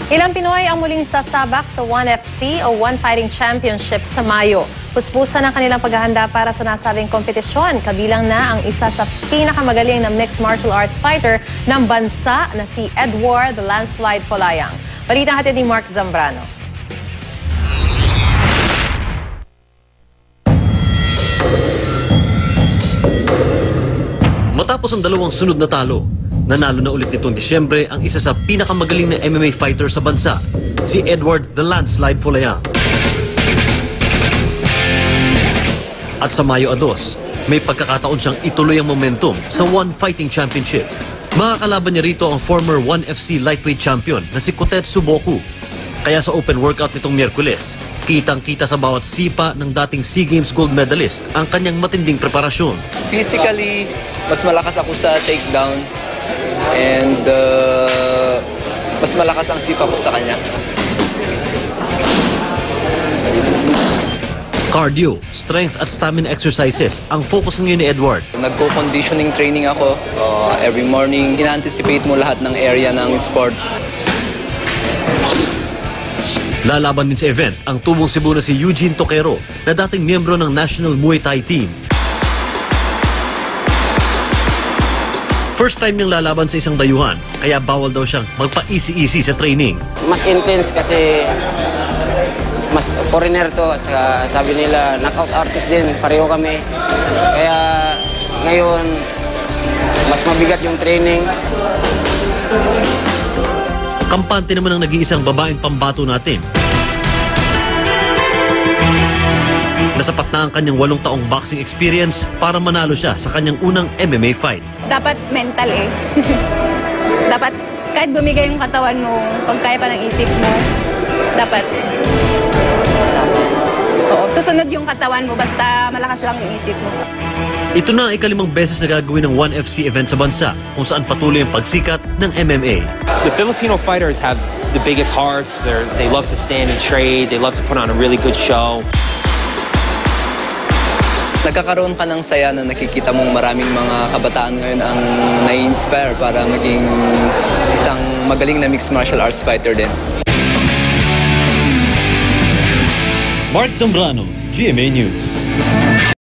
Ilang Pinoy ang muling sasabak sa ONE FC o One Fighting Championship sa Mayo. Puspusan ang kanilang paghahanda para sa nasabing kompetisyon. Kabilang na ang isa sa pinakamagaling na mixed martial arts fighter ng bansa na si Edward the Landslide Folayang. Balita hatid ni Mark Zambrano. Matapos ang dalawang sunod na talo, nanalo na ulit nitong Disyembre ang isa sa pinakamagaling na MMA fighter sa bansa, si Edward the Landslide Folayang. At sa Mayo 2, may pagkakataon siyang ituloy ang momentum sa One Fighting Championship. Makakalaban niya rito ang former ONE FC lightweight champion na si Kotetsu Boku. Kaya sa open workout nitong Miyerkules, kitang-kita sa bawat sipa ng dating SEA Games gold medalist ang kanyang matinding preparasyon. Physically, mas malakas ako sa takedown and mas malakas ang sipa ko sa kanya. Cardio, strength at stamina exercises ang focus ngayon ni Edward. Nagko-conditioning training ako every morning. Ina-anticipate mo lahat ng area ng sport. Lalaban din sa event ang tubong Cebu na si Eugene Toquero na dating miyembro ng National Muay Thai Team. First time niyang lalaban sa isang dayuhan, kaya bawal daw siyang magpa-easy-easy sa training. Mas intense kasi mas foreigner to at saka sabi nila knockout artist din, pareho kami. Kaya ngayon mas mabigat yung training. Kampante naman ang nag-iisang babaeng pambato natin. Nasapat na ang kanyang 8 taong boxing experience para manalo siya sa kanyang unang MMA fight. Dapat mental eh. Dapat kahit bumigay yung katawan mo, pag kaya pa ng isip mo, dapat susunod yung katawan mo basta malakas lang yung isip mo. Ito na ang ikalimang beses na gagawin ng ONE FC event sa bansa kung saan patuloy ang pagsikat ng MMA. The Filipino fighters have the biggest hearts. They love to stand and trade. They love to put on a really good show. Nagkakaroon ka ng saya na nakikita mong maraming mga kabataan ngayon ang nai-inspire para maging isang magaling na mixed martial arts fighter din. Mark Zambrano, GMA News.